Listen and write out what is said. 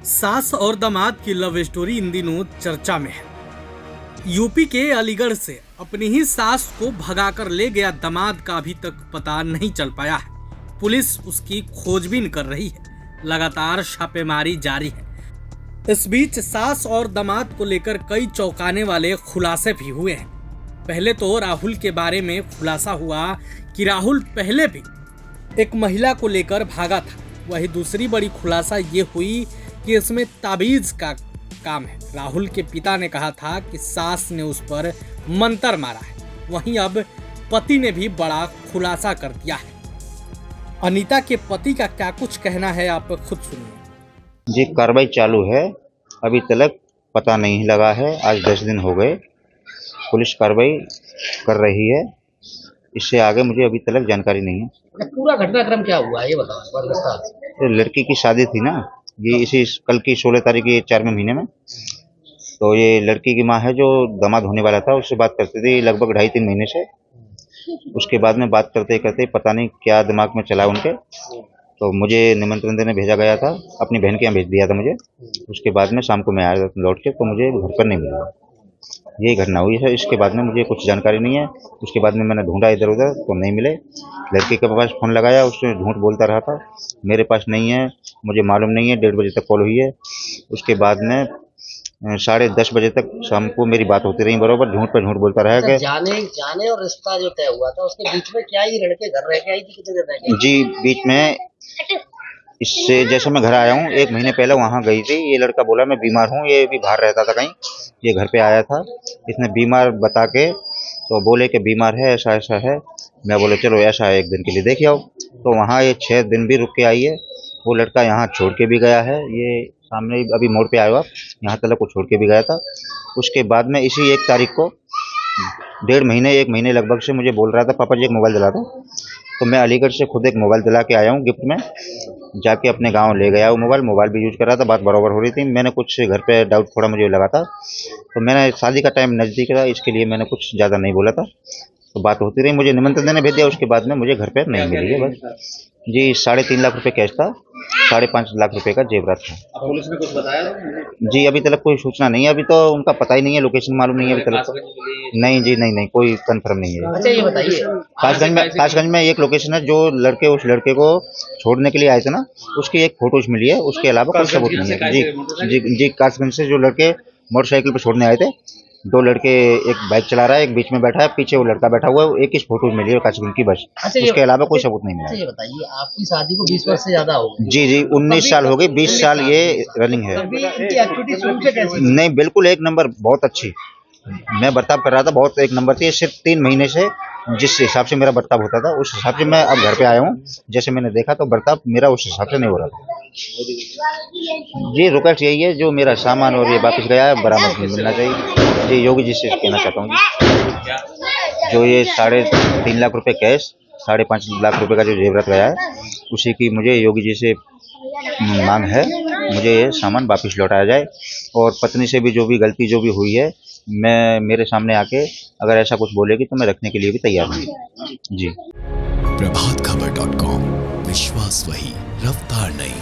सास और दामाद की लव स्टोरी इन दिनों चर्चा में है। यूपी के अलीगढ़ से अपनी ही सास को भगाकर ले गया दामाद का अभी तक पता नहीं चल पाया है। पुलिस उसकी खोजबीन कर रही है, लगातार छापेमारी जारी है। इस बीच सास और दामाद को लेकर कई चौंकाने वाले खुलासे भी हुए हैं। पहले तो राहुल के बारे में खुलासा हुआ कि राहुल पहले भी एक महिला को लेकर भागा था। वही दूसरी बड़ी खुलासा ये हुई कि इसमें ताबीज का काम है। राहुल के पिता ने कहा था कि सास ने उस पर मंतर मारा है। वहीं अब पति ने भी बड़ा खुलासा कर दिया है। अनीता के पति का क्या कुछ कहना है, आप खुद सुनिए। जी, कार्रवाई चालू है, अभी तक पता नहीं लगा है। आज 10 दिन हो गए, पुलिस कार्रवाई कर रही है। इससे आगे मुझे अभी तक जानकारी नहीं है। पूरा घटनाक्रम क्या हुआ ये बताओ। लड़की की शादी थी ना, ये इसी कल की 16 तारीख के 4वें महीने में। तो ये लड़की की माँ है जो दामाद होने वाला था, उससे बात करती थी लगभग 2.5-3 महीने से। उसके बाद में बात करते करते पता नहीं क्या दिमाग में चला उनके, तो मुझे निमंत्रण देने भेजा गया था। अपनी बहन के यहाँ भेज दिया था मुझे। उसके बाद में शाम को मैं आया लौट के, तो मुझे घर पर नहीं मिला। यही घटना हुई है। इसके बाद में मुझे कुछ जानकारी नहीं है। उसके बाद में मैंने ढूंढा इधर उधर, तो नहीं मिले। लड़के के पास फ़ोन लगाया, उसने झूठ बोलता रहा था, मेरे पास नहीं है, मुझे मालूम नहीं है। 1:30 बजे तक कॉल हुई है। उसके बाद में 10:30 बजे तक शाम को मेरी बात होती रही बरोबर। झूठ पर झूठ बोलता रहा कि जाने और रिश्ता जो तय हुआ था उसके बीच में क्या ही लड़के घर रह के आई थी, कितने दिन रह गए? जी, बीच में इससे जैसे मैं घर आया हूँ 1 महीने पहले वहाँ गई थी। ये लड़का बोला मैं बीमार हूँ, ये भी बाहर रहता था कहीं, ये घर पे आया था। इसने बीमार बता के तो बोले कि बीमार है, ऐसा ऐसा है। मैं बोले चलो ऐसा है, 1 दिन के लिए देख आओ। तो वहाँ ये 6 दिन भी रुक के आई है। वो लड़का यहाँ छोड़ के भी गया है। ये सामने अभी मोड़ पे आए हो आप, यहाँ तक को छोड़ के भी गया था। उसके बाद में इसी 1 तारीख को 1 महीने लगभग से मुझे बोल रहा था पापा जी एक मोबाइल दिला दो। तो मैं अलीगढ़ से खुद एक मोबाइल दिला के आया हूँ गिफ्ट में। जाके अपने गांव ले गया वो मोबाइल भी यूज कर रहा था। बात बराबर हो रही थी। मैंने कुछ घर पे डाउट थोड़ा मुझे लगा था, तो मैंने शादी का टाइम नज़दीक रहा, इसके लिए मैंने कुछ ज़्यादा नहीं बोला था। तो बात होती रही, मुझे निमंत्रण देने भेज दिया। उसके बाद में मुझे घर पे नहीं मिली है बस। जी, 3.5 लाख रुपए कैश था, 5.5 लाख रुपए का जेवरात था। पुलिस ने कुछ बताया? जी, अभी तक कोई सूचना नहीं है। अभी तो उनका पता ही नहीं है, लोकेशन मालूम नहीं है अभी तक। नहीं जी, नहीं, कोई कंफर्म नहीं है। अच्छा ये बताइए, कासगंज में एक लोकेशन है जो उस लड़के को छोड़ने के लिए आए थे ना, उसकी एक फोटोज मिली है। उसके अलावा कोई सबूत नहीं है। जी, कासगंज से जो लड़के मोटरसाइकिल पे छोड़ने आए थे, 2 लड़के, एक बाइक चला रहा है, एक बीच में बैठा है, पीछे वो लड़का बैठा हुआ है। एक ही फोटो मिली है कासगंज की बस। उसके अलावा कोई सबूत नहीं मिला। ये बताइए, आपकी शादी को 20 वर्ष से ज्यादा हो गए? जी, 19 साल हो गई, 20 साल ये रनिंग है। नहीं, बिल्कुल 1 नंबर, बहुत अच्छी। मैं बर्ताव कर रहा था, बहुत 1 नंबर थी। सिर्फ 3 महीने से जिस हिसाब से मेरा बर्ताव होता था उस हिसाब से मैं अब घर पे आया हूँ। जैसे मैंने देखा तो बर्ताव मेरा उस हिसाब से नहीं हो रहा था। जी, रिक्वेस्ट यही है, जो मेरा सामान और ये वापस गया है बरामद मिलना चाहिए। जी, योगी जी से कहना चाहता हूँ, जो ये 3.5 लाख रुपए कैश, 5.5 लाख रुपए का जो जेवरात गया है, उसी की मुझे योगी जी से मांग है। मुझे ये सामान वापस लौटाया जाए। और पत्नी से भी जो भी गलती जो भी हुई है, मैं मेरे सामने आके अगर ऐसा कुछ बोलेगी तो मैं रखने के लिए भी तैयार हूँ। जी। प्रभातखबर.com, विश्वास वही, रफ्तार नहीं।